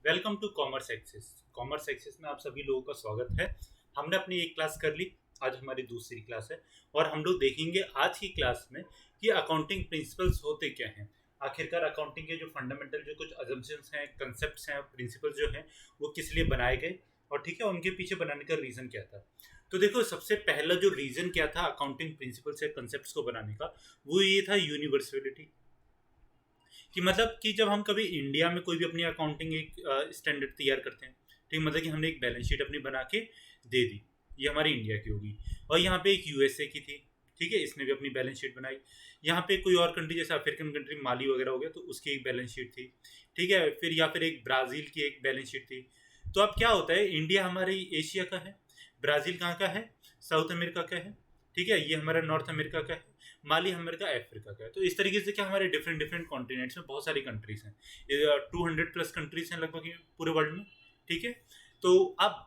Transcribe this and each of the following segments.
Welcome to commerce access. Commerce access में आप सभी लोगों का स्वागत है। हमने अपनी एक क्लास कर ली, आज हमारी दूसरी क्लास है और हम लोग देखेंगे आज की क्लास में कि अकाउंटिंग प्रिंसिपल्स होते क्या हैं। आखिरकार अकाउंटिंग के जो फंडामेंटल जो कुछ अजम्पशंस हैं, कंसेप्ट्स हैं, प्रिंसिपल्स जो हैं वो किस लिए बनाए गए और ठीक है उनके पीछे बनाने का रीज़न क्या था। तो देखो, सबसे पहला जो रीज़न क्या था अकाउंटिंग प्रिंसिपल्स या कंसेप्ट्स को बनाने का, वो ये था यूनिवर्सलिटी। कि मतलब कि जब हम कभी इंडिया में कोई भी अपनी अकाउंटिंग एक स्टैंडर्ड तैयार करते हैं, ठीक, मतलब कि हमने एक बैलेंस शीट अपनी बना के दे दी, ये हमारी इंडिया की होगी। और यहाँ पे एक यूएसए की थी, ठीक है, इसने भी अपनी बैलेंस शीट बनाई। यहाँ पे कोई और कंट्री जैसे अफ्रीकन कंट्री माली वगैरह हो गया तो उसकी एक बैलेंस शीट थी, ठीक है, फिर या फिर एक ब्राज़ील की एक बैलेंस शीट थी। तो अब क्या होता है, इंडिया हमारे एशिया का है, ब्राज़ील कहाँ का है, साउथ अमेरिका का है, ठीक है, ये हमारा नॉर्थ अमेरिका का है, माली अमेरिका अफ्रीका का है। तो इस तरीके से क्या हमारे डिफरेंट डिफरेंट कॉन्टिनेंट्स में बहुत सारी कंट्रीज हैं, 200 प्लस हैं लगभग पूरे वर्ल्ड में, ठीक है। तो अब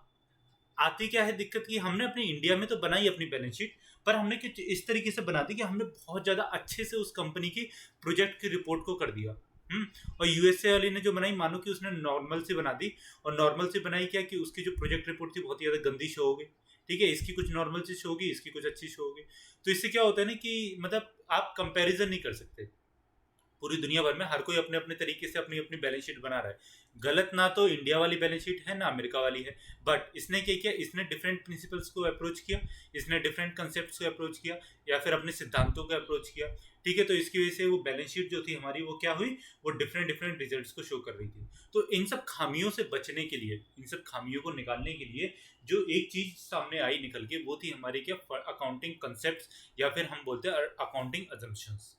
आती क्या है दिक्कत, की हमने अपने इंडिया में तो बनाई अपनी बैलेंस शीट, पर हमने कुछ इस तरीके से बना दी कि हमने बहुत ज़्यादा अच्छे से उस कंपनी की प्रोजेक्ट की रिपोर्ट को कर दिया। और यूएसए वाले ने जो बनाई, मानो कि उसने नॉर्मल से बना दी, और नॉर्मल से बनाई क्या कि उसकी जो प्रोजेक्ट रिपोर्ट थी बहुत ही ज़्यादा गंदी शो हो गई, ठीक है, इसकी कुछ नॉर्मल सी शो होगी, इसकी कुछ अच्छी शो होगी। तो इससे क्या होता है ना कि मतलब आप कंपैरिजन नहीं कर सकते। पूरी दुनिया भर में हर कोई अपने अपने तरीके से अपनी अपनी बैलेंस शीट बना रहा है। गलत ना तो इंडिया वाली बैलेंस शीट है ना अमेरिका वाली है, बट इसने क्या किया, इसने डिफरेंट प्रिंसिपल्स को अप्रोच किया, इसने डिफरेंट कंसेप्ट को अप्रोच किया या फिर अपने सिद्धांतों को अप्रोच किया, ठीक है। तो इसकी वजह से वो बैलेंस शीट जो थी हमारी, वो क्या हुई, वो डिफरेंट डिफरेंट रिजल्ट्स को शो कर रही थी। तो इन सब खामियों से बचने के लिए, इन सब खामियों को निकालने के लिए जो एक चीज सामने आई निकल के, वो थी हमारी क्या, अकाउंटिंग कंसेप्ट या फिर हम बोलते हैं अकाउंटिंग अजम्पशंस,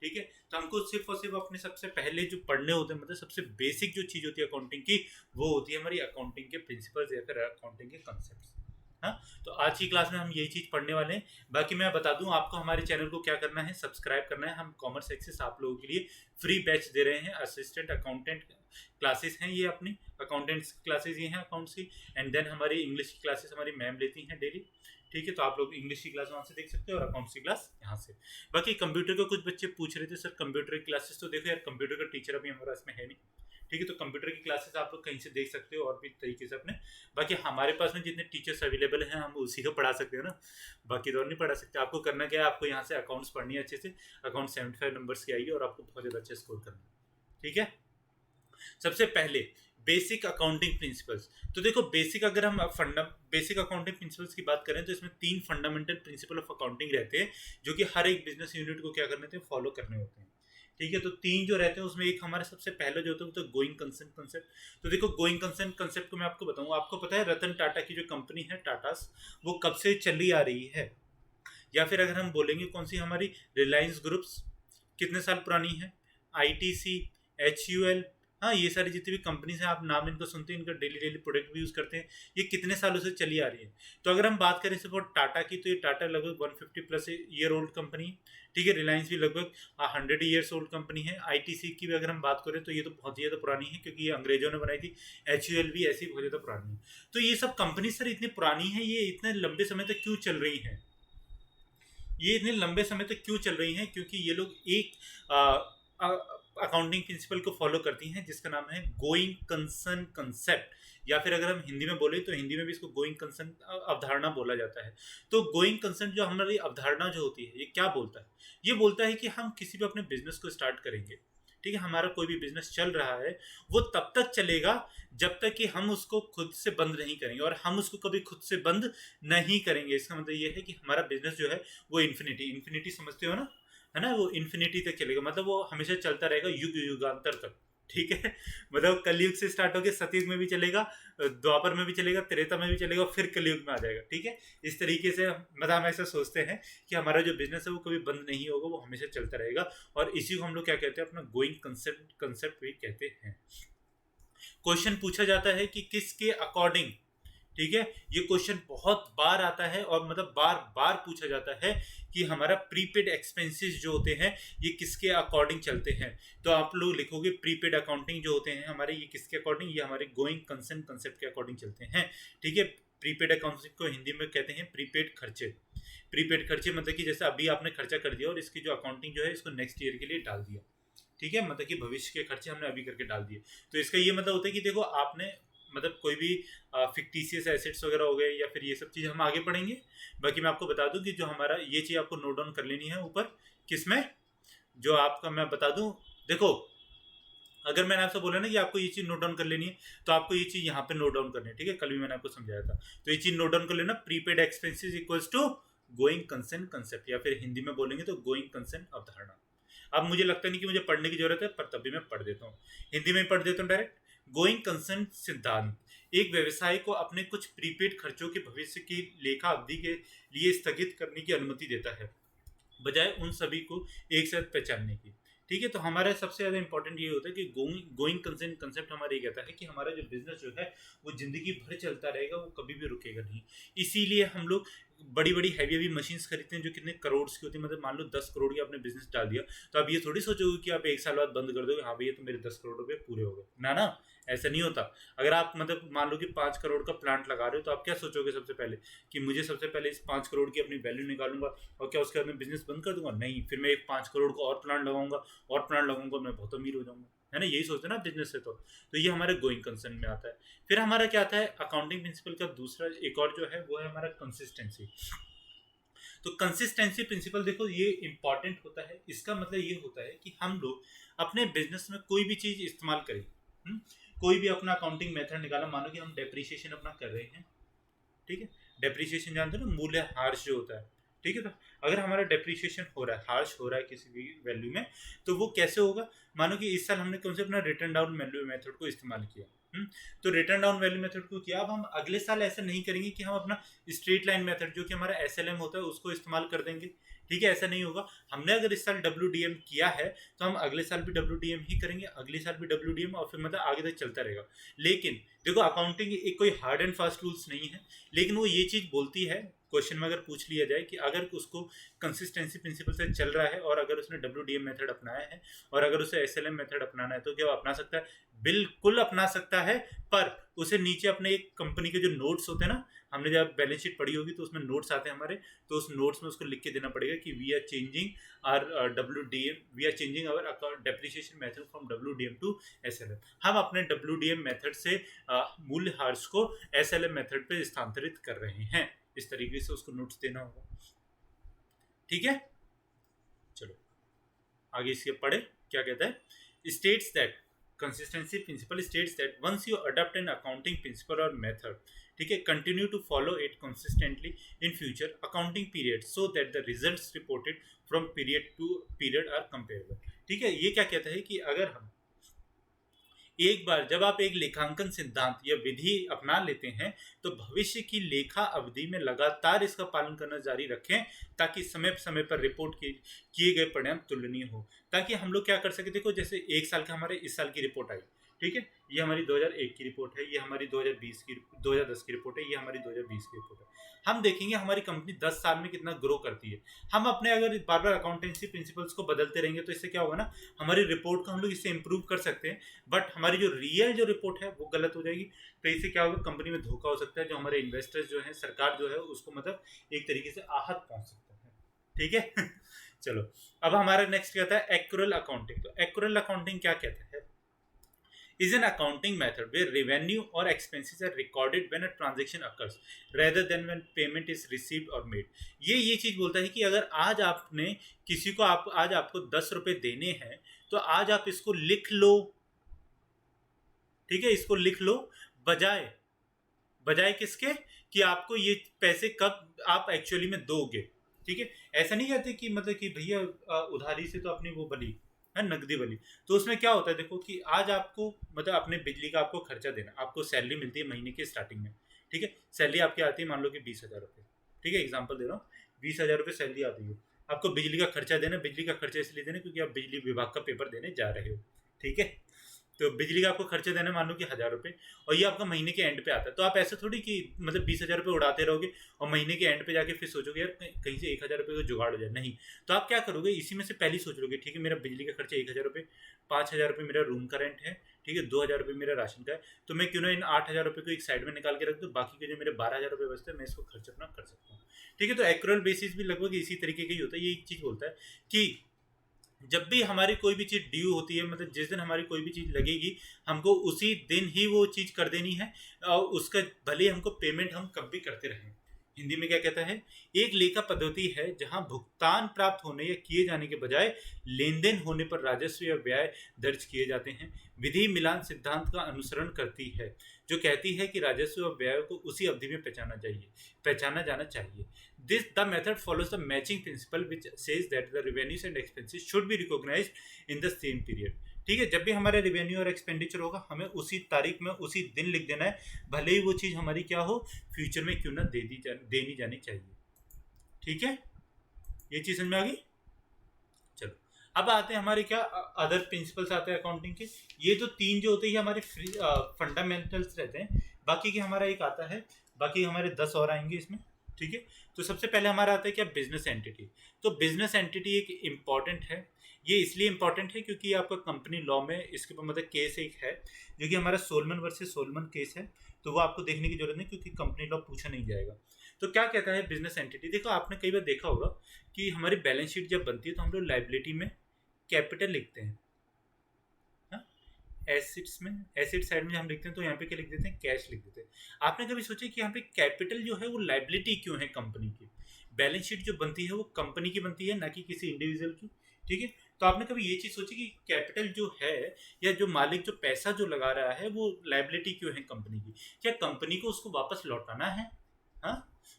ठीक है। तो हमको सिर्फ और सिर्फ अपने सबसे पहले जो पढ़ने होते हैं, मतलब सबसे बेसिक जो चीज होती है अकाउंटिंग की, वो होती है हमारी अकाउंटिंग के प्रिंसिपल्स या फिर अकाउंटिंग के कंसेप्ट। हाँ, तो आज की क्लास में हम यही चीज पढ़ने वाले हैं। बाकी मैं बता दूं आपको, हमारे चैनल को क्या करना है, सब्सक्राइब करना है। हम कॉमर्स एक्सेस आप लोगों के लिए फ्री बैच दे रहे हैं, असिस्टेंट अकाउंटेंट क्लासेस हैं ये अपनी, अकाउंटेंट्स क्लासेस ये हैं अकाउंट्स की। एंड देन हमारी इंग्लिश की क्लासेस हमारी मैम लेती हैं डेली, ठीक है। तो आप लोग इंग्लिश की क्लास वहाँ से देख सकते हो और अकाउंट्स की क्लास यहाँ से। बाकी कंप्यूटर का कुछ बच्चे पूछ रहे थे, सर कंप्यूटर की क्लासेस, तो देखो यार, कंप्यूटर का टीचर अभी हमारा इसमें है नहीं, ठीक है। तो कंप्यूटर की क्लासेस आप लोग कहीं से देख सकते हो और भी तरीके से अपने। बाकी हमारे पास में जितने टीचर्स अवेलेबल हैं, हम उसी को पढ़ा सकते हो ना, बाकी तो और नहीं पढ़ा सकते। आपको करना क्या है, आपको यहाँ से अकाउंट्स पढ़नी है अच्छे से, अकाउंट 75 नंबर्स की आएगी और आपको बहुत ज़्यादा अच्छा स्कोर करना है, ठीक है। सबसे पहले बेसिक अकाउंटिंग प्रिंसिपल्स। तो देखो, बेसिक अगर हम बेसिक अकाउंटिंग प्रिंसिपल्स की बात करें तो इसमें 3 फंडामेंटल प्रिंसिपल ऑफ अकाउंटिंग रहते हैं, जो कि हर एक बिजनेस यूनिट को क्या करने थे, फॉलो करने होते हैं, ठीक है। तो 3 जो रहते हैं उसमें एक हमारे सबसे पहले जो होता है वो तो गोइंग कंसर्न कंसेप्ट। तो देखो, गोइंग कंसर्न कंसेप्ट को मैं आपको बताऊं, आपको पता है रतन टाटा की जो कंपनी है टाटास, वो कब से चली आ रही है। या फिर अगर हम बोलेंगे कौन सी, हमारी रिलायंस ग्रुप्स कितने साल पुरानी है, आईटीसी, एचयूएल, हाँ, ये सारी जितनी भी कंपनीज हैं, आप नाम इनका सुनते हैं, इनका डेली डेली प्रोडक्ट भी यूज़ करते हैं, ये कितने सालों से चली आ रही है। तो अगर हम बात करें सिर्फ टाटा की, तो ये टाटा लगभग 150 प्लस ईयर ओल्ड कंपनी है, ठीक है। रिलायंस भी लगभग 100 ईयर्स ओल्ड कंपनी है। आईटीसी की भी अगर हम बात करें तो ये तो बहुत ही ज़्यादा पुरानी है, क्योंकि ये अंग्रेजों ने बनाई थी। एचयूएल भी ऐसी बहुत ज़्यादा पुरानी है। तो ये सब कंपनी सर इतनी पुरानी है, ये इतने लंबे समय तक क्यों चल रही हैं, ये इतने लंबे समय तक क्यों चल रही हैं, क्योंकि ये लोग एक अकाउंटिंग प्रिंसिपल को फॉलो करती हैं, जिसका नाम है गोइंग कंसर्न कंसेप्ट, या फिर अगर हम हिंदी में बोले तो हिंदी में भी इसको गोइंग कंसर्न अवधारणा बोला जाता है। तो गोइंग कंसर्न जो हमारी अवधारणा जो होती है, ये क्या बोलता है, ये बोलता है कि हम किसी भी अपने बिजनेस को स्टार्ट करेंगे, ठीक है, हमारा कोई भी बिजनेस चल रहा है, वो तब तक चलेगा जब तक कि हम उसको खुद से बंद नहीं करेंगे, और हम उसको कभी खुद से बंद नहीं करेंगे। इसका मतलब ये है कि हमारा बिजनेस जो है वो इन्फिनिटी, इन्फिनिटी समझते हो ना, है ना, वो इन्फिनिटी तक चलेगा, मतलब वो हमेशा चलता रहेगा, युग युगांतर तक, ठीक है। मतलब कलयुग से स्टार्ट होकर सतयुग में भी चलेगा, द्वापर में भी चलेगा, त्रेता में भी चलेगा, फिर कलयुग में आ जाएगा, ठीक है। इस तरीके से मतलब हम ऐसा सोचते हैं कि हमारा जो बिजनेस है वो कभी बंद नहीं होगा, वो हमेशा चलता रहेगा। और इसी को हम लोग क्या कहते हैं, अपना गोइंग कंसेप्ट कंसेप्ट भी कहते हैं। क्वेश्चन पूछा जाता है कि किसके अकॉर्डिंग, ठीक है, ये क्वेश्चन बहुत बार आता है और मतलब बार बार पूछा जाता है कि हमारा प्रीपेड एक्सपेंसेस जो होते हैं ये किसके अकॉर्डिंग चलते हैं। तो आप लोग लिखोगे प्रीपेड अकाउंटिंग जो होते हैं हमारे, ये किसके अकॉर्डिंग, ये हमारे गोइंग कंसर्न कंसेप्ट के अकॉर्डिंग चलते हैं, ठीक है। प्रीपेड अकाउंटिंग को हिंदी में कहते हैं प्रीपेड खर्चे। प्रीपेड खर्चे मतलब कि जैसे अभी आपने खर्चा कर दिया और इसकी जो अकाउंटिंग जो है इसको नेक्स्ट ईयर के लिए डाल दिया, ठीक है, मतलब कि भविष्य के खर्चे हमने अभी करके डाल दिए। तो इसका ये मतलब होता है कि देखो आपने मतलब कोई भी फिक्टिशियस एसेट्स वगैरह हो गए या फिर ये सब चीज़ हम आगे पढ़ेंगे। बाकी मैं आपको बता दूं कि जो हमारा ये चीज़ आपको नोट डाउन कर लेनी है ऊपर किसमें, जो आपका मैं बता दूं, देखो अगर मैंने आपसे बोला ना कि आपको ये चीज़ नोट डाउन कर लेनी है, तो आपको ये चीज़ यहाँ पे नोट डाउन करनी है, ठीक है, कल भी मैंने आपको समझाया था। तो ये चीज़ नोट डाउन कर लेना, prepaid expenses equals to going concern concept, या फिर हिंदी में बोलेंगे तो गोइंग कंसर्न अवधारणा। अब मुझे लगता नहीं कि मुझे पढ़ने की जरूरत है, पर तभी मैं पढ़ देता हूँ, हिंदी में पढ़ देता हूँ डायरेक्ट। गोइंग कंसर्न सिद्धांत एक व्यवसाय को अपने कुछ प्रीपेड खर्चों के भविष्य की लेखा अवधि के लिए स्थगित करने की अनुमति देता है, बजाय उन सभी को एक साथ पहचानने की। ठीक है, तो हमारा सबसे ज़्यादा इंपॉर्टेंट ये होता है कि गोइंग कंसर्न कंसेप्ट हमारा ये कहता है कि हमारा जो बिजनेस जो है वो जिंदगी भर चलता रहेगा, वो कभी भी रुकेगा नहीं। इसीलिए हम लोग बड़ी बड़ी हैवी हैवी मशीन्स खरीदते हैं जो कितने करोड़ की होती है। मतलब मान लो 10 करोड़ की आपने बिजनेस डाल दिया, तो आप ये थोड़ी सोचोगे कि आप 1 साल बाद बंद कर दोगे, हाँ भैया तो मेरे 10 करोड़ रुपए पूरे हो गए ना ना, ऐसा नहीं होता। अगर आप मतलब मान लो कि 5 करोड़ का प्लांट लगा रहे हो, तो आप क्या सोचोगे सबसे पहले कि मुझे सबसे पहले इस 5 करोड़ की अपनी वैल्यू निकालूंगा और क्या उसके बाद मैं बिजनेस बंद कर दूंगा? नहीं, फिर मैं एक 5 करोड़ का और प्लांट लगाऊंगा और प्लांट लगाऊंगा, मैं बहुत अमीर हो जाऊंगा, है ना, यही सोचते हैं ना बिजनेस से। तो ये हमारे गोइंग कंसर्न में आता है। फिर हमारा क्या आता है अकाउंटिंग प्रिंसिपल का दूसरा एक और जो है वो है हमारा कंसिस्टेंसी। तो कंसिस्टेंसी प्रिंसिपल देखो ये इंपॉर्टेंट होता है। इसका मतलब ये होता है कि हम लोग अपने बिजनेस में कोई भी चीज इस्तेमाल करें, कोई भी अपना अकाउंटिंग मेथड निकाला, मानो कि हम डेप्रिसिएशन अपना कर रहे हैं, ठीक है, डेप्रिसिएशन जानते हो ना, मूल्य हार्श जो होता है, ठीक है। तो अगर हमारा डेप्रिसिएशन हो रहा है, हार्श हो रहा है किसी भी वैल्यू में, तो वो कैसे होगा? मानो कि इस साल हमने कौन से अपना रिटर्न डाउन वैल्यू मेथड को इस्तेमाल किया, तो रिटर्न डाउन वैल्यू मेथड को किया। अब हम अगले साल ऐसा नहीं करेंगे कि हम अपना स्ट्रेट लाइन मेथड जो कि हमारा एसएलएम होता है उसको इस्तेमाल कर देंगे, ठीक है, ऐसा नहीं होगा। हमने अगर इस साल डब्ल्यूडीएम किया है तो हम अगले साल भी डब्ल्यूडीएम ही करेंगे, अगले साल भी डब्ल्यूडीएम, और फिर मतलब आगे तक चलता रहेगा। लेकिन देखो अकाउंटिंग एक कोई हार्ड एंड फास्ट रूल्स नहीं है, लेकिन वो ये चीज बोलती है, क्वेश्चन में अगर पूछ लिया जाए कि अगर उसको कंसिस्टेंसी प्रिंसिपल से चल रहा है और अगर उसने डब्ल्यूडीएम मेथड अपनाया है और अगर उसे एसएलएम मेथड अपनाना है, तो क्या वो अपना सकता है? बिल्कुल अपना सकता है। पर उसे नीचे अपने एक कंपनी के जो नोट्स होते हैं ना, हमने जब बैलेंस शीट पढ़ी होगी तो उसमें नोट्स आते हैं हमारे, तो उस नोट्स में उसको लिख के देना पड़ेगा कि we are changing our WDM, we are changing our depreciation method from WDM to SLM. हम अपने डब्ल्यूडीएम मेथड से मूल्य हार्स को एसएलएम मेथड पे स्थानांतरित कर रहे हैं। इस तरीके से उसको नोट्स देना होगा, ठीक है। चलो आगे इसके पढ़े, क्या कहता है, states that consistency principle states that once you adopt an accounting principle और मेथड, ठीक है, continue to follow it consistently in future accounting period so that the results reported from period to period are comparable. ठीक है, ये क्या कहता है कि अगर हम एक बार जब आप एक लेखांकन सिद्धांत या विधि अपना लेते हैं तो भविष्य की लेखा अवधि में लगातार इसका पालन करना जारी रखें, ताकि समय समय पर रिपोर्ट किए गए परिणाम तुलनीय हो। ताकि हम लोग क्या कर सके, देखो जैसे एक साल का हमारे इस साल की रिपोर्ट आई, ठीक है, ये हमारी 2001 की रिपोर्ट है, ये हमारी 2010 की रिपोर्ट है, ये हमारी 2020 की रिपोर्ट है। हम देखेंगे हमारी कंपनी 10 साल में कितना ग्रो करती है। हम अपने अगर बार बार अकाउंटेंसी प्रिंसिपल्स को बदलते रहेंगे तो इससे क्या होगा ना, हमारी रिपोर्ट को हम लोग इससे इंप्रूव कर सकते हैं, बट हमारी जो रियल जो रिपोर्ट है वो गलत हो जाएगी। तो इससे क्या होगा, कंपनी में धोखा हो सकता है, जो हमारे इन्वेस्टर्स जो है, सरकार जो है, उसको मतलब एक तरीके से आहत पहुंच सकता है, ठीक है। चलो अब हमारा नेक्स्ट कहता है एक्यूरल अकाउंटिंग। तो एक्यूरल अकाउंटिंग क्या कहता है, is an accounting method where revenue or expenses are recorded when a transaction occurs rather than when payment is received or made। ये चीज बोलता है कि अगर आज आपने किसी को आज आपको 10 रुपए देने हैं, तो आज आप इसको लिख लो, ठीक है, इसको लिख लो, बजाय बजाय किसके कि आपको ये पैसे कब आप एक्चुअली में दोगे, ठीक है। ऐसा नहीं कहते कि मतलब कि भैया उधारी से तो अपनी वो बनी है, नकदी बनी। तो उसमें क्या होता है, देखो कि आज आपको मतलब अपने बिजली का आपको खर्चा देना, आपको सैलरी मिलती है महीने के स्टार्टिंग में, ठीक है, सैलरी आपकी आती है मान लो कि 20,000 रुपये, ठीक है, एग्जाम्पल दे रहा हूँ, 20,000 रुपये सैलरी आती है, आपको बिजली का खर्चा देना। बिजली का खर्चा इसलिए देना क्योंकि आप बिजली विभाग का पेपर देने जा रहे हो, ठीक है। तो बिजली का आपको खर्चा देना मान लो कि 1,000 रुपये, और ये आपका महीने के एंड पे आता है। तो आप ऐसे थोड़ी कि मतलब 20,000 रुपये उड़ाते रहोगे और महीने के एंड पे जाके फिर सोचोगे यार कहीं से 1,000 रुपये का जुगाड़ हो जाए, नहीं। तो आप क्या करोगे, इसी में से पहले सोच लोगे, ठीक है, मेरा बिजली का खर्चा 1,000 रुपये, 5,000 रुपये मेरा रूम का रेंट है, ठीक है, 2,000 रुपये मेरा राशन का है, तो मैं क्यों ना इन 8,000 रुपये को एक साइड में निकाल के रख दूँ, बाकी के जो मेरे 12,000 रुपये बचते हैं मैं इसको खर्च अपना कर सकता हूँ, ठीक है। तो एक्यूरल बेसिस भी लगभग इसी तरीके का ही होता है। ये एक चीज़ बोलता है कि जब भी हमारी कोई भी चीज़ ड्यू होती है, मतलब जिस दिन हमारी कोई भी चीज़ लगेगी, हमको उसी दिन ही वो चीज़ कर देनी है। उसका भले ही हमको पेमेंट हम कब भी करते रहें। हिंदी में क्या कहता है, एक लेखा पद्धति है जहां भुगतान प्राप्त होने या किए जाने के बजाय लेन देन होने पर राजस्व या व्यय दर्ज किए जाते हैं। विधि मिलान सिद्धांत का अनुसरण करती है, जो कहती है कि राजस्व और व्यय को उसी अवधि में पहचाना जाना चाहिए। This the method follows the matching principle which says that the revenues and expenses should be recognized in the same period। ठीक है, जब भी हमारे रेवेन्यू और एक्सपेंडिचर होगा, हमें उसी तारीख में उसी दिन लिख देना है, भले ही वो चीज़ हमारी क्या हो, फ्यूचर में क्यों ना देनी जानी चाहिए। ठीक है, ये चीज़ समझ में आ गई। चलो, अब आते हैं हमारे क्या अदर प्रिंसिपल्स आते हैं अकाउंटिंग के। ये तो तीन जो होते हैं हमारे फंडामेंटल्स रहते हैं। बाकी के हमारा एक आता है, बाकी हमारे 10 और आएंगे इसमें। ठीक है, तो सबसे पहले हमारा आता है क्या, बिजनेस एंटिटी। तो बिजनेस एंटिटी एक इम्पॉर्टेंट है। ये इसलिए इम्पॉर्टेंट है क्योंकि आपका कंपनी लॉ में इसके ऊपर मतलब केस एक है, जो कि हमारा सोलमन वर्सेस सोलमन केस है। तो वो आपको देखने की जरूरत नहीं, क्योंकि कंपनी लॉ पूछा नहीं जाएगा। तो क्या कहता है बिजनेस एंटिटी, देखो आपने कई बार देखा होगा कि हमारी बैलेंस शीट जब बनती है तो हम लोग लाइबिलिटी में कैपिटल लिखते हैं, एसिड्स में, एसिड साइड में हम लिखते हैं तो यहाँ पे क्या लिख देते हैं, कैश लिख देते हैं। आपने कभी सोचा कि यहाँ पे कैपिटल जो है वो लाइबिलिटी क्यों है कंपनी की। बैलेंस शीट जो बनती है वो कंपनी की बनती है, ना कि किसी इंडिविजुअल की। ठीक है, तो आपने कभी ये चीज सोची कि कैपिटल जो है या जो मालिक जो पैसा जो लगा रहा है वो लाइबिलिटी क्यों है कंपनी की। क्या कंपनी को उसको वापस लौटाना है? हाँ,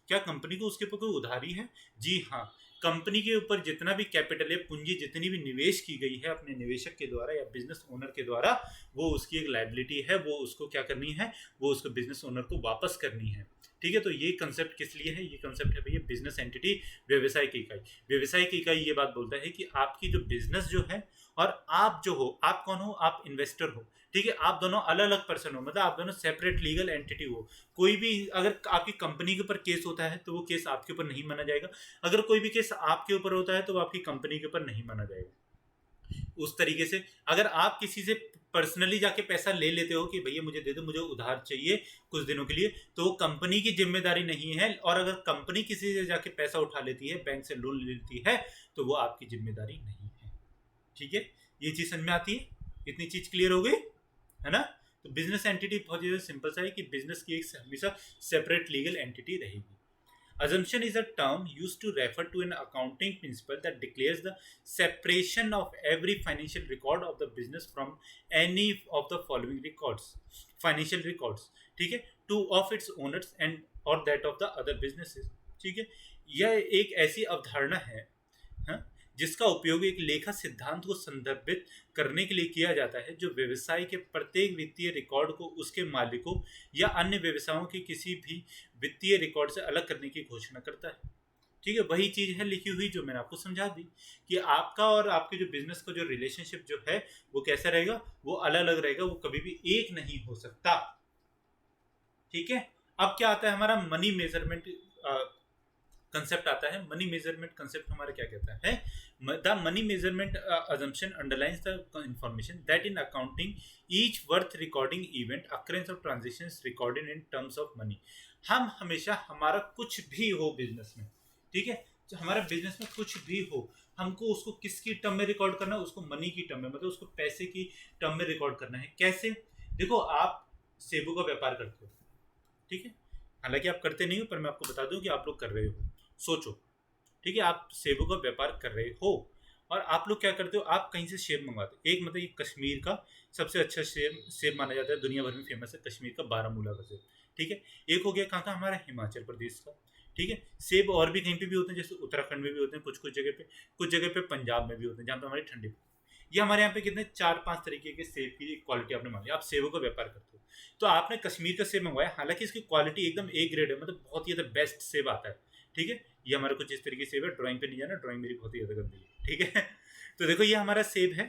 क्या कंपनी को उसके ऊपर कोई उधारी है? जी हाँ, कंपनी के ऊपर जितना भी कैपिटल है, पूंजी जितनी भी निवेश की गई है अपने निवेशक के द्वारा या बिजनेस ओनर के द्वारा, वो उसकी एक लायबिलिटी है। वो उसको क्या करनी है, वो उसको बिजनेस ओनर को वापस करनी है। ठीक है, तो ये कंसेप्ट किस लिए है, ये कंसेप्ट है भैया बिजनेस एंटिटी, व्यवसाय की इकाई। व्यवसाय की इकाई ये बात बोलता है कि आपकी जो बिजनेस जो है और आप जो हो, आप कौन हो, आप इन्वेस्टर हो। ठीक है, आप दोनों अलग अलग पर्सन हो, मतलब आप दोनों सेपरेट लीगल एंटिटी हो। कोई भी अगर आपकी कंपनी के ऊपर केस होता है तो वो केस आपके ऊपर नहीं माना जाएगा। अगर कोई भी केस आपके ऊपर होता है तो वो आपकी कंपनी के ऊपर नहीं माना जाएगा। उस तरीके से अगर आप किसी से पर्सनली जाके पैसा ले लेते हो कि भैया मुझे दे दो, मुझे उधार चाहिए कुछ दिनों के लिए, तो वो कंपनी की जिम्मेदारी नहीं है। और अगर कंपनी किसी से जाके पैसा उठा लेती है, बैंक से लोन लेती है, तो वो आपकी जिम्मेदारी नहीं है। ठीक है, ये चीज समझ में आती है, इतनी चीज क्लियर हो गई है ना। तो बिजनेस एंटिटी बहुत ज्यादा सिंपल सा है कि बिजनेस की एक हमेशा सेपरेट लीगल एंटिटी रहेगी। Assumption is a term used to refer to an accounting principle that declares the separation of every financial record of the business from any of the following records, financial records, ठीक है, to of its owners and or that of the other businesses। ठीक है, यह एक ऐसी अवधारणा है, हाँ, जिसका उपयोग एक लेखा सिद्धांत को संदर्भित करने के लिए किया जाता है, जो व्यवसाय के प्रत्येक वित्तीय रिकॉर्ड को उसके मालिकों या अन्य व्यवसायों के किसी भी वित्तीय रिकॉर्ड से अलग करने की घोषणा करता है। ठीक है, वही चीज है लिखी हुई जो मैंने आपको समझा दी कि आपका और आपके जो बिजनेस का जो रिलेशनशिप जो है वो कैसा रहेगा, वो अलग अलग रहेगा, वो कभी भी एक नहीं हो सकता। ठीक है, अब क्या आता है हमारा मनी मेजरमेंट कंसेप्ट आता है। मनी मेजरमेंट कंसेप्ट हमारा क्या कहता है, the money measurement assumption underlines the information that in accounting each worth recording event occurrence of transactions recorded in terms of money। हम हमेशा हमारा कुछ भी हो बिजनेस में, ठीक है, तो हमारा बिजनेस में कुछ भी हो, हमको उसको किसकी टर्म में रिकॉर्ड करना है, उसको मनी की टर्म में, मतलब उसको पैसे की टर्म में रिकॉर्ड करना है। कैसे, देखो आप सेबू का व्यापार करते हो, ठीक है, हालांकि आप करते नहीं हो पर मैं आपको बता दूं कि आप लोग कर रहे हो। सोचो, ठीक है, आप सेबों का व्यापार कर रहे हो और आप लोग क्या करते हो, आप कहीं से सेब मंगवाते हो। एक मतलब ये कश्मीर का सबसे अच्छा सेब माना जाता है, दुनिया भर में फेमस है कश्मीर का बारामूला का सेब। ठीक है, एक हो गया कहाँ का, हमारा हिमाचल प्रदेश का। ठीक है, सेब और भी कहीं पे भी होते हैं, जैसे उत्तराखंड में भी होते हैं, कुछ जगह पे पंजाब में भी होते हैं, जहाँ पे हमारी ठंडी। ये हमारे यहाँ पे कितने 4-5 तरीके के सेब की क्वालिटी आपने मान लिया, आप सेबों का व्यापार करते हो। तो आपने कश्मीर का सेब मंगवाया, हालांकि इसकी क्वालिटी एकदम ए ग्रेड है, मतलब बहुत ही ज़्यादा बेस्ट सेब आता है। ठीक है, ये हमारा कुछ इस तरीके से सेब है, ड्राइंग पे नहीं जाना, ड्राइंग मेरी बहुत ही ज़्यादा गंदी है। ठीक है, तो देखो ये हमारा सेब है।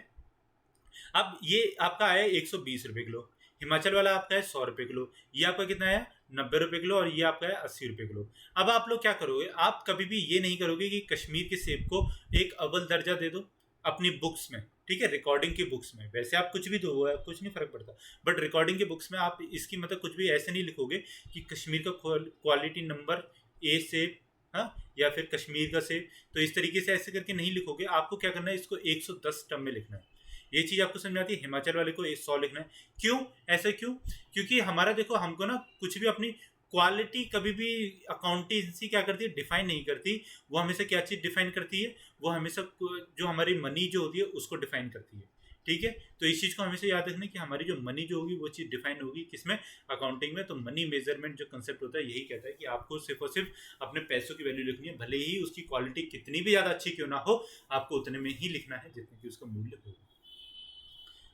अब ये आपका आया 120 रुपये किलो, हिमाचल वाला आपका है 100 रुपये किलो, ये आपका कितना आया 90 रुपये किलो, और ये आपका है 80 रुपये किलो। अब आप लोग क्या करोगे, आप कभी भी ये नहीं करोगे कि कश्मीर के सेब को एक अव्वल दर्जा दे दो अपनी बुक्स में। ठीक है, रिकॉर्डिंग की बुक्स में, वैसे आप कुछ भी दो कुछ नहीं फर्क पड़ता, बट रिकॉर्डिंग की बुक्स में आप इसकी मतलब कुछ भी ऐसे नहीं लिखोगे कि कश्मीर का क्वालिटी नंबर ए सेब हाँ, या फिर कश्मीर का सेब, तो इस तरीके से ऐसे करके नहीं लिखोगे। आपको क्या करना है, इसको 110 टर्म में लिखना है। ये चीज़ आपको समझ में आती है। हिमाचल वाले को 100 लिखना है। क्यों ऐसा, क्यों? क्योंकि हमारा देखो, हमको ना कुछ भी अपनी क्वालिटी कभी भी अकाउंटेंसी क्या करती है, डिफाइन नहीं करती। वो हमेशा क्या चीज़ डिफाइन करती है, वो हमेशा जो हमारी मनी जो होती है उसको डिफाइन करती है। ठीक है, तो इस चीज़ को हमेशा याद रखना कि हमारी जो मनी जो होगी वो चीज़ डिफाइन होगी किसमें, अकाउंटिंग में। तो मनी मेजरमेंट जो कंसेप्ट होता है यही कहता है कि आपको सिर्फ और सिर्फ अपने पैसों की वैल्यू लिखनी है, भले ही उसकी क्वालिटी कितनी भी ज़्यादा अच्छी क्यों ना हो, आपको उतने में ही लिखना है जितने की उसका मूल्य होगा।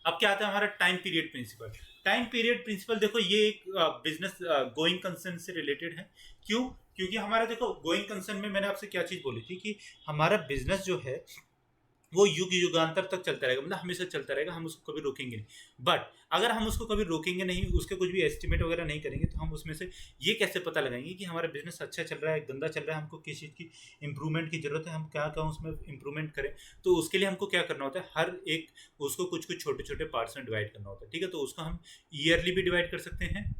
अब क्या आता है हमारा time period principle. Time period principle देखो, ये एक बिजनेस गोइंग कंसर्न से रिलेटेड है। क्यों? क्योंकि हमारा देखो गोइंग कंसर्न में मैंने आपसे क्या चीज़ बोली थी कि हमारा बिजनेस जो है वो युग युगांतर तक चलता रहेगा, मतलब हमेशा चलता रहेगा, हम उसको कभी रोकेंगे नहीं। बट अगर हम उसको कभी रोकेंगे नहीं, उसके कुछ भी एस्टिमेट वगैरह नहीं करेंगे, तो हम उसमें से ये कैसे पता लगाएंगे कि हमारा बिजनेस अच्छा चल रहा है, गंदा चल रहा है, हमको किस चीज़ की इंप्रूवमेंट की जरूरत है, हम क्या क्या उसमें इंप्रूवमेंट करें। तो उसके लिए हमको क्या करना होता है, हर एक उसको कुछ कुछ छोटे छोटे पार्ट्स में डिवाइड करना होता है। ठीक है, तो उसको हम ईयरली भी डिवाइड कर सकते हैं,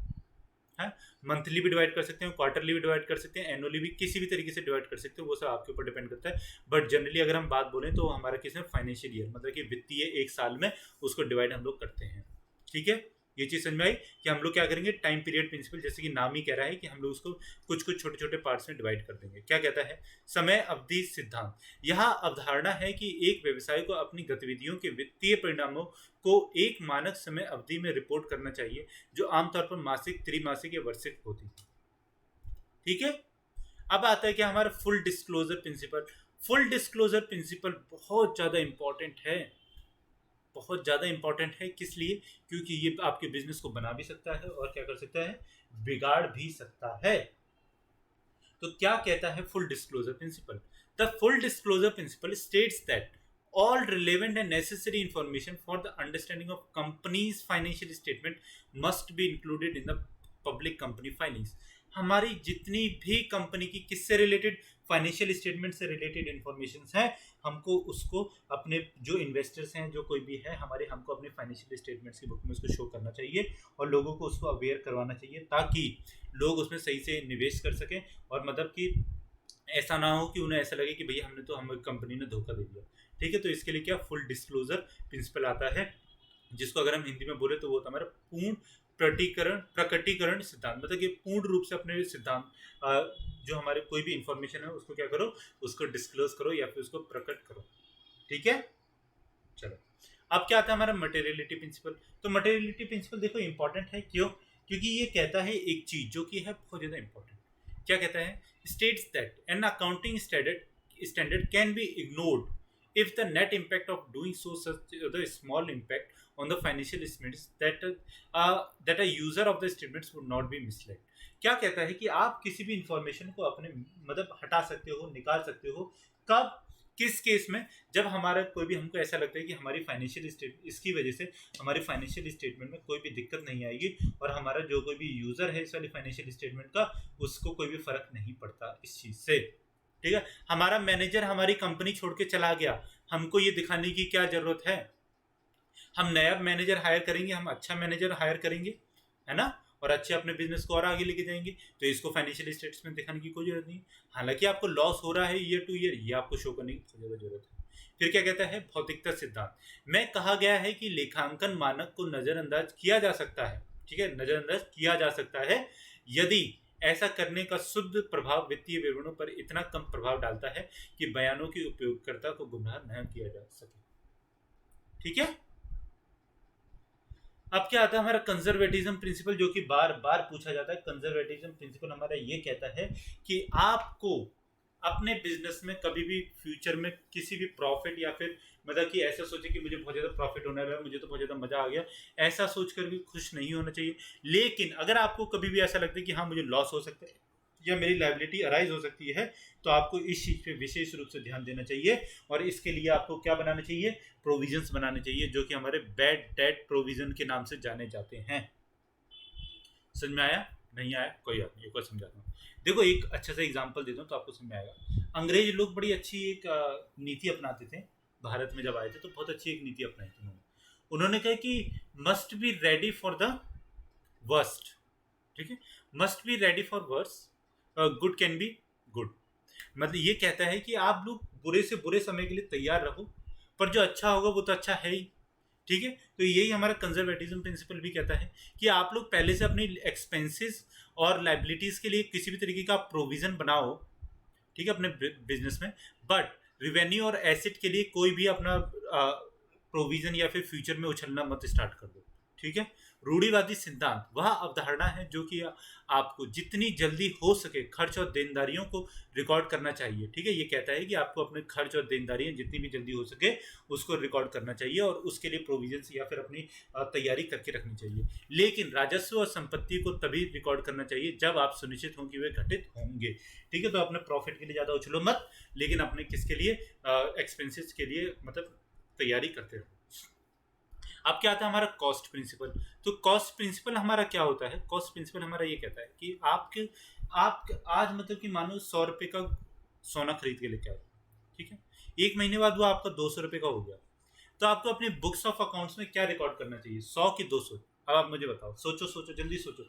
है, मंथली भी डिवाइड कर सकते हैं, क्वार्टरली भी डिवाइड कर सकते हैं, एनुअली भी किसी भी तरीके से डिवाइड कर सकते हो, वो सब आपके ऊपर डिपेंड करता है। बट जनरली अगर हम बात बोलें तो हमारा किसमें, फाइनेंशियल ईयर, मतलब कि वित्तीय एक साल में उसको डिवाइड हम लोग करते हैं। ठीक है, ये चीज़ समझ में आई कि हम लोग क्या करेंगे, टाइम पीरियड प्रिंसिपल, जैसे कि नाम ही कह रहा है कि हम लोग उसको कुछ कुछ छोटे छोटे पार्ट्स में डिवाइड कर देंगे। क्या कहता है, समय अवधि सिद्धांत। यह अवधारणा है कि एक व्यवसाय को अपनी गतिविधियों के वित्तीय परिणामों को एक मानक समय अवधि में रिपोर्ट करना चाहिए, जो आमतौर पर मासिक, त्रिमासिक या वार्षिक होती है। ठीक है, अब आता है कि हमारा full disclosure principle. Full disclosure principle बहुत ज़्यादा इंपॉर्टेंट है, बहुत ज़्यादा इंपॉर्टेंट है। किस लिए? क्योंकि ये आपके बिजनेस को बना भी सकता है और क्या कर सकता है, बिगाड़ भी सकता है। तो क्या कहता है full disclosure principle? The full disclosure principle states that all relevant and necessary information for the understanding of company's financial statement must be included in the public company filings। हमारी जितनी भी कंपनी की किससे रिलेटेड, फाइनेंशियल स्टेटमेंट से related information है, हमको उसको अपने जो इन्वेस्टर्स हैं, जो कोई भी है हमारे, हमको अपने फाइनेंशियल स्टेटमेंट्स की बुक में उसको शो करना चाहिए और लोगों को उसको अवेयर करवाना चाहिए, ताकि लोग उसमें सही से निवेश कर सकें। और मतलब कि ऐसा ना हो कि उन्हें ऐसा लगे कि भैया हमने तो हमें कंपनी ने धोखा दे दिया। ठीक है, तो इसके लिए क्या फुल डिस्क्लोजर प्रिंसिपल आता है, जिसको अगर हम हिंदी में बोले तो वो होता है हमारा पूर्ण प्रकटीकरण सिद्धांत। मतलब कि पूर्ण रूप से अपने सिद्धांत, जो हमारे कोई भी इंफॉर्मेशन है उसको क्या करो, उसको डिस्क्लोज करो या फिर उसको प्रकट करो। ठीक है, चलो अब क्या आता है हमारा मटेरियलिटी प्रिंसिपल। तो मटेरियलिटी प्रिंसिपल देखो इंपॉर्टेंट है, क्यों? क्योंकि ये कहता है एक चीज जो कि है बहुत ज्यादा इंपॉर्टेंट। क्या कहता है, states that an accounting standard can be ignored if the net impact of doing so such the small impact on the financial statements that a user of the statements would not be misled। क्या कहता है कि आप किसी भी information को अपने मतलब हटा सकते हो, निकाल सकते हो। कब, किस केस में? जब हमारा कोई भी, हमको ऐसा लगता है कि हमारी फाइनेंशियल स्टेटमेंट, इसकी वजह से हमारी फाइनेंशियल स्टेटमेंट में कोई भी दिक्कत नहीं आएगी और हमारा जो कोई भी यूजर है इस वाली फाइनेंशियल स्टेटमेंट का, उसको कोई भी फर्क नहीं पड़ता इस चीज से। ठीक है, हमारा मैनेजर हमारी कंपनी छोड़ के चला गया, हमको ये दिखाने की क्या जरूरत है? हम नया मैनेजर हायर करेंगे, हम अच्छा मैनेजर हायर करेंगे, है ना, और अच्छे अपने बिजनेस को और आगे लेके जाएंगे, तो इसको फाइनेंशियल स्टेटमेंट दिखाने की कोई जरूरत नहीं। हालांकि आपको लॉस हो रहा है ईयर टू ईयर, ये आपको शो करने की बहुत ज्यादा जरूरत है। फिर क्या कहता है, भौतिकता सिद्धांत में कहा गया है कि लेखांकन मानक को नजरअंदाज किया जा सकता है। ठीक है, नजरअंदाज किया जा सकता है यदि ऐसा करने का शुद्ध प्रभाव वित्तीय विवरणों पर इतना कम प्रभाव डालता है कि बयानों की उपयोगकर्ता को गुमराह न किया जा सके। ठीक है, अब क्या आता है हमारा कंजर्वेटिज्म प्रिंसिपल, जो कि बार बार पूछा जाता है। कंजर्वेटिज्म प्रिंसिपल हमारा ये कहता है कि आपको अपने बिजनेस में कभी भी फ्यूचर में किसी भी प्रॉफिट या फिर मतलब कि ऐसा सोचे कि मुझे बहुत ज़्यादा प्रॉफिट होने वाला है, मुझे तो बहुत ज़्यादा मजा आ गया, ऐसा सोचकर भी खुश नहीं होना चाहिए। लेकिन अगर आपको कभी भी ऐसा लगता है कि हाँ मुझे लॉस हो सकता है या मेरी लायबिलिटी अराइज हो सकती है, तो आपको इस चीज़ पे विशेष रूप से ध्यान देना चाहिए। और इसके लिए आपको क्या बनाना चाहिए, प्रोविजंस बनाने चाहिए, जो कि हमारे बैड डेट प्रोविजन के नाम से जाने जाते हैं। समझ में आया? नहीं आया कोई बात नहीं, एक बार समझाता हूँ। देखो एक अच्छा सा एग्जांपल देता हूँ तो आपको समझ में आएगा। अंग्रेज लोग बड़ी अच्छी एक नीति अपनाते थे, भारत में जब आए थे तो बहुत अच्छी एक नीति अपनाई थी उन्होंने कहा कि must be ready for the worst. ठीक है, must be ready for worst, good can be good. मतलब ये कहता है कि आप लोग बुरे से बुरे समय के लिए तैयार रहो, पर जो अच्छा होगा वो तो अच्छा है ही। ठीक है, तो यही हमारा कंजर्वेटिज्म प्रिंसिपल भी कहता है कि आप लोग पहले से अपनी एक्सपेंसेस और लाइबिलिटीज के लिए किसी भी तरीके का प्रोविजन बनाओ, ठीक है, अपने बिजनेस में। बट रिवेन्यू और एसेट के लिए कोई भी अपना प्रोविजन या फिर फ्यूचर में उछलना मत स्टार्ट कर दो। ठीक है, रूढ़िवादी सिद्धांत वह अवधारणा है जो कि आपको जितनी जल्दी हो सके खर्च और देनदारियों को रिकॉर्ड करना चाहिए। ठीक है, ये कहता है कि आपको अपने खर्च और देनदारियां जितनी भी जल्दी हो सके उसको रिकॉर्ड करना चाहिए और उसके लिए प्रोविजंस या फिर अपनी तैयारी करके रखनी चाहिए। लेकिन राजस्व और संपत्ति को तभी रिकॉर्ड करना चाहिए जब आप सुनिश्चित हों कि वे घटित होंगे। ठीक है, तो अपने प्रॉफिट के लिए ज़्यादा उछलो मत, लेकिन अपने किसके लिए, एक्सपेंसेस के लिए मतलब तैयारी करते रहो। अब क्या आता है हमारा कॉस्ट प्रिंसिपल। तो कॉस्ट प्रिंसिपल हमारा क्या होता है? कॉस्ट प्रिंसिपल हमारा ये कहता है कि आप आज मतलब कि मानो 100 रुपये का सोना खरीद के लेके आओ, ठीक है, 1 महीने बाद वो आपका 200 रुपये का हो गया, तो आपको अपने बुक्स ऑफ अकाउंट्स में क्या रिकॉर्ड करना चाहिए, 100 की 200? अब आप मुझे बताओ, सोचो सोचो, जल्दी सोचो,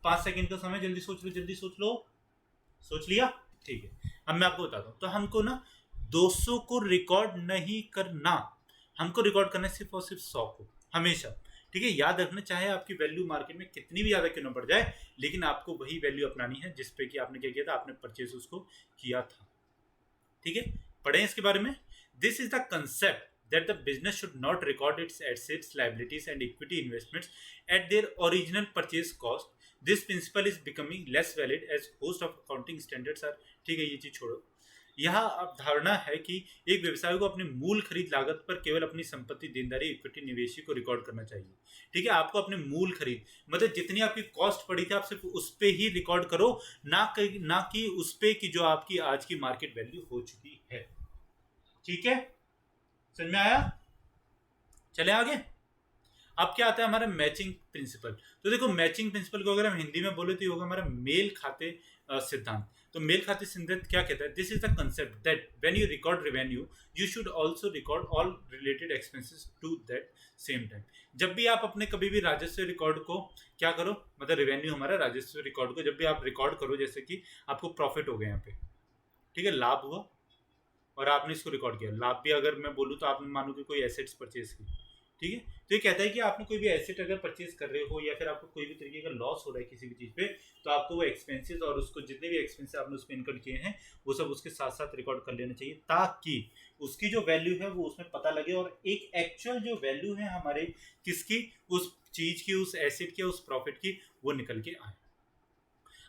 5 सेकंड का समय, जल्दी सोच लो, जल्दी सोच लो। सोच लिया? ठीक है, अब मैं आपको बताता हूँ। तो हमको ना 200 को रिकॉर्ड नहीं करना, हमको रिकॉर्ड करना है सिर्फ और सिर्फ 100 को, हमेशा। ठीक है, याद रखना, चाहे आपकी वैल्यू मार्केट में कितनी भी ज्यादा क्यों ना बढ़ जाए, लेकिन आपको वही वैल्यू अपनानी है जिस पे कि आपने क्या किया था, आपने परचेज उसको किया था। ठीक है, पढ़ें इसके बारे में। This is the concept that the business should not record its assets, liabilities and equity investments at their original purchase cost. This principle is becoming less valid as host of accounting standards are। ठीक है, ये चीज छोड़ो। यह अवधारणा है कि एक व्यवसाय को अपनी मूल खरीद लागत पर केवल अपनी संपत्ति, देनदारी, इक्विटी, निवेशी को रिकॉर्ड करना चाहिए। ठीक है, आपको अपनी मूल खरीद मतलब जितनी आपकी कॉस्ट पड़ी थी आप सिर्फ उस पे ही रिकॉर्ड करो, ना कि उस पे कि जो आपकी आज की मार्केट वैल्यू हो चुकी है। ठीक है, समझ में आया? चले आगे। अब क्या आता है हमारा मैचिंग प्रिंसिपल। तो देखो, मैचिंग प्रिंसिपल को अगर हम हिंदी में बोले तो ये होगा हमारा मेल खाते सिद्धांत। तो मेल खाते सिद्धांत क्या कहता है? This is the concept that when you record revenue you should also record all related expenses to that same time. जब भी आप अपने कभी भी राजस्व रिकॉर्ड को क्या करो, मतलब रेवेन्यू हमारा राजस्व रिकॉर्ड को जब भी आप रिकॉर्ड करो, जैसे कि आपको प्रॉफिट हो गया यहाँ पे, ठीक है, लाभ हुआ और आपने इसको रिकॉर्ड किया, लाभ भी अगर मैं बोलूँ तो आपने मानो कि कोई एसेट्स परचेज की। ठीक है, तो ये कहता है कि आपने कोई भी एसेट अगर परचेज कर रहे हो या फिर आपको कोई भी तरीके का लॉस हो रहा है किसी भी चीज़ पे, तो आपको वो एक्सपेंसेस और उसको जितने भी एक्सपेंसेस आपने उस पर इनकम किए हैं वो सब उसके साथ साथ रिकॉर्ड कर लेना चाहिए, ताकि उसकी जो वैल्यू है वो उसमें पता लगे और एक एक्चुअल जो वैल्यू है हमारे किसकी, उस चीज़ की, उस एसेट की, उस प्रॉफिट की, वो निकल के आए।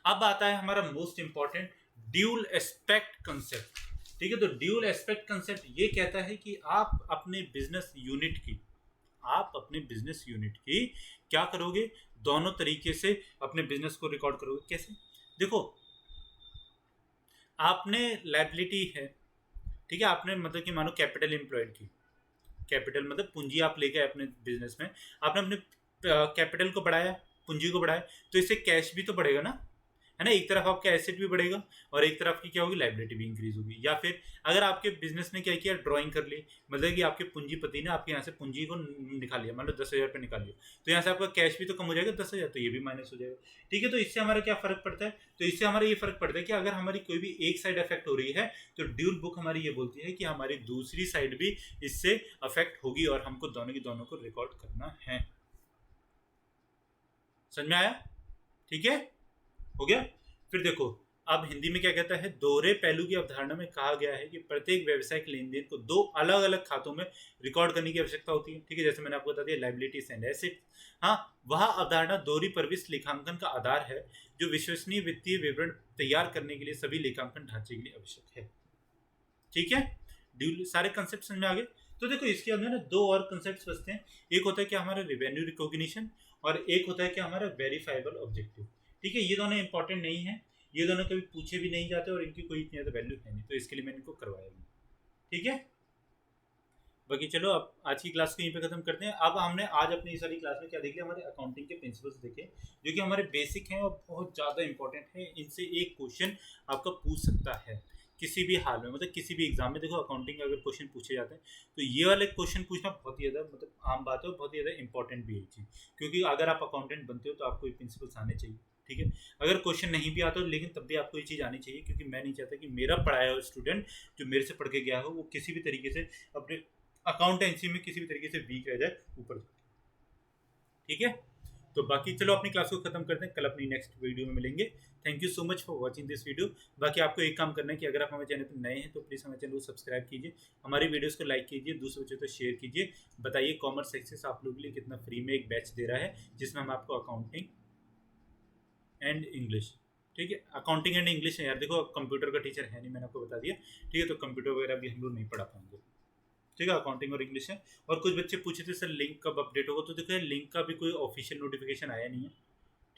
अब आता है हमारा most important dual aspect concept. ठीक है, तो ड्यूल एस्पेक्ट कंसेप्ट ये कहता है कि आप अपने बिजनेस यूनिट की क्या करोगे, दोनों तरीके से अपने बिजनेस को रिकॉर्ड करोगे। कैसे? देखो, आपने लायबिलिटी है, ठीक है, आपने मतलब कि मानो कैपिटल एम्प्लॉयड की, कैपिटल मतलब पूंजी आप लेके आए अपने बिजनेस में, आपने अपने कैपिटल को बढ़ाया, पूंजी को बढ़ाया, तो इससे कैश भी तो बढ़ेगा ना, है ना। एक तरफ आपका एसेट भी बढ़ेगा और एक तरफ की क्या होगी, लाइबिलिटी भी इंक्रीज होगी। या फिर अगर आपके बिजनेस ने क्या किया, ड्राइंग कर ली, मतलब कि आपके पूंजीपति ने आपके यहाँ से पूंजी को निकाल लिया, मान लो 10,000 रुपये निकाल लिया, तो यहाँ से आपका कैश भी तो कम हो जाएगा 10,000, तो ये भी माइनस हो जाएगा। ठीक है, तो इससे हमारा क्या फर्क पड़ता है? तो इससे हमारा ये फर्क पड़ता है कि अगर हमारी कोई भी एक साइड अफेक्ट हो रही है तो ड्यूल बुक हमारी ये बोलती है कि हमारी दूसरी साइड भी इससे अफेक्ट होगी और हमको दोनों की दोनों को रिकॉर्ड करना है। समझ में आया? ठीक है, हो गया। फिर देखो, अब हिंदी में क्या कहता है, दोहरे पहलू की अवधारणा में कहा गया है कि प्रत्येक व्यवसायिक लेन देन को 2 अलग अलग खातों में रिकॉर्ड करने की आवश्यकता होती है। ठीक है, जैसे मैंने आपको बता दिया, लाइबिलिटीज एंड एसेट। हाँ, वह अवधारणा दोहरी परविश लेखांकन का आधार है जो विश्वसनीय वित्तीय विवरण तैयार करने के लिए सभी लेखांकन ढांचे के लिए आवश्यक है। ठीक है, सारे कंसेप्ट समझ में आ गए। तो देखो, इसके अंदर ना 2 और कंसेप्ट बचते हैं। एक होता है कि हमारा रेवेन्यू रिकॉग्निशन और एक होता है कि हमारा वेरीफाइबल ऑब्जेक्टिव। ठीक है, ये दोनों इंपॉर्टेंट नहीं है, ये दोनों कभी पूछे भी नहीं जाते और इनकी कोई इतनी ज़्यादा वैल्यू है नहीं, तो इसके लिए मैंने इनको करवाया नहीं। ठीक है, बाकी चलो अब आज की क्लास को यहीं पे खत्म करते हैं। अब हमने आज अपनी इस वाली क्लास में क्या देख लिया, हमारे अकाउंटिंग के प्रिंसिपल्स देखे जो कि हमारे बेसिक हैं और बहुत ज़्यादा इंपॉर्टेंट है। इनसे एक क्वेश्चन आपका पूछ सकता है किसी भी हाल में, मतलब किसी भी एग्जाम में। देखो, अकाउंटिंग अगर क्वेश्चन पूछे जाते हैं तो ये वाले क्वेश्चन पूछना बहुत ही ज़्यादा मतलब आम बात है और बहुत ही ज़्यादा इंपॉर्टेंट भी है चीज़, क्योंकि अगर आप अकाउंटेंट बनते हो तो आपको ये प्रिंसिपल्स आने चाहिए। ठीक है। अगर क्वेश्चन नहीं भी आता लेकिन तब भी आपको ये चीज़ आनी चाहिए, क्योंकि मैं नहीं चाहता कि मेरा पढ़ाया हुआ स्टूडेंट जो मेरे से पढ़ के गया हो वो किसी भी तरीके से अपने अकाउंटेंसी में किसी भी तरीके से वीक रह जाए ऊपर। ठीक है, तो बाकी चलो अपनी क्लास को खत्म करते हैं, कल अपनी नेक्स्ट वीडियो में मिलेंगे। Thank you so much for watching this video. बाकी आपको एक काम करना है कि अगर आप हमारे चैनल पर नए हैं तो प्लीज़ हमारे चैनल को सब्सक्राइब कीजिए, हमारी वीडियोस को लाइक कीजिए, दूसरे बच्चों को शेयर कीजिए। बताइए कॉमर्स एक्सेस आप लोगों के लिए कितना फ्री में एक बैच दे रहा है जिसमें हम आपको अकाउंटिंग एंड इंग्लिश, ठीक है, अकाउंटिंग एंड इंग्लिश है यार, देखो कंप्यूटर का टीचर है नहीं, मैंने आपको बता दिया, ठीक है, तो कंप्यूटर वगैरह भी हम लोग नहीं पढ़ा पाएंगे, ठीक है, अकाउंटिंग और इंग्लिश है। और कुछ बच्चे पूछे थे सर लिंक कब अपडेट होगा, तो देखो यार लिंक का भी कोई ऑफिशियल नोटिफिकेशन आया नहीं है,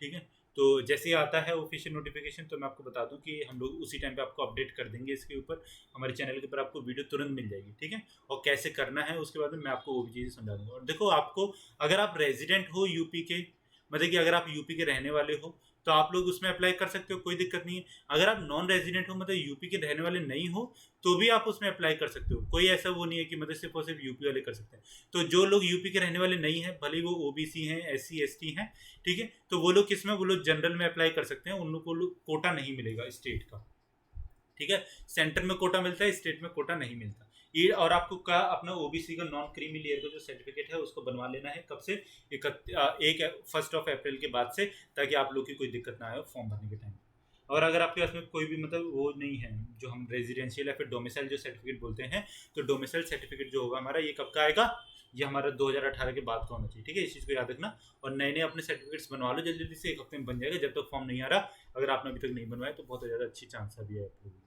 ठीक है, तो जैसे ही आता है ऑफिशियल नोटिफिकेशन तो मैं आपको बता दूं कि हम लोग उसी टाइम पे आपको अपडेट कर देंगे इसके ऊपर, हमारे चैनल के ऊपर आपको वीडियो तुरंत मिल जाएगी, ठीक है, और कैसे करना है उसके बाद में मैं आपको वो भी चीज़ें समझा दूंगा। और देखो आपको अगर आप रेजिडेंट हो यूपी के, मतलब कि अगर आप यूपी के रहने वाले हो तो आप लोग उसमें अप्लाई कर सकते हो, कोई दिक्कत नहीं है। अगर आप नॉन रेजिडेंट हो, मतलब यूपी के रहने वाले नहीं हो, तो भी आप उसमें अप्लाई कर सकते हो, कोई ऐसा वो नहीं है कि मतलब सिर्फ और सिर्फ यूपी वाले कर सकते हैं। तो जो लोग यूपी के रहने वाले नहीं हैं, भले वो ओबीसी हैं, एससी एसटी हैं, ठीक है, तो वो लोग किसमें, वो लोग जनरल में अप्लाई कर सकते हैं, उन लोग को कोटा नहीं मिलेगा स्टेट का, ठीक है, सेंटर में कोटा मिलता है, स्टेट में कोटा नहीं मिलता ये। और आपको का अपना ओबीसी का नॉन क्रीमी लेयर का जो सर्टिफिकेट है उसको बनवा लेना है, कब से, 1 अप्रैल के बाद से, ताकि आप लोग की कोई दिक्कत ना आए फॉर्म भरने के टाइम। और अगर आपके पास में कोई भी मतलब वो नहीं है, जो हम रेजिडेंशियल या फिर डोमिसाइल जो सर्टिफिकेट बोलते हैं, तो डोमिसाइल सर्टिफिकेट जो होगा हमारा, ये कब का आएगा, ये हमारा 2018 के बाद का होना चाहिए, ठीक है, इस चीज़ को याद रखना। और नए नए अपने सर्टिफिकेट्स बनवा लो जल्दी जल्दी से, 1 हफ्ते में बन जाएगा, जब तक फॉर्म नहीं आ रहा। अगर आपने अभी तक नहीं बनवाया तो बहुत ज़्यादा अच्छी चांस अभी है आप लोगों की,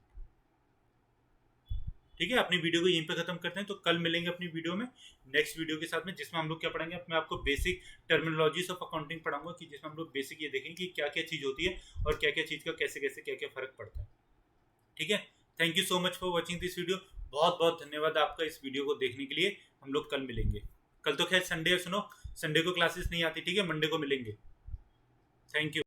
ठीक है। अपनी वीडियो को यहीं पे खत्म करते हैं, तो कल मिलेंगे अपनी वीडियो में नेक्स्ट वीडियो के साथ में, जिसमें हम लोग क्या पढ़ेंगे, मैं आपको बेसिक टर्मिनोलॉजीज ऑफ अकाउंटिंग पढ़ाऊंगा, कि जिसमें हम लोग बेसिक ये देखेंगे कि क्या क्या चीज़ होती है और क्या क्या चीज़ का कैसे कैसे क्या क्या फर्क पड़ता है, ठीक है। Thank you so much for watching this video, बहुत बहुत धन्यवाद आपका इस वीडियो को देखने के लिए। हम लोग कल मिलेंगे, कल तो खैर संडे है, सुनो संडे को क्लासेस नहीं आती, ठीक है, मंडे को मिलेंगे। Thank you.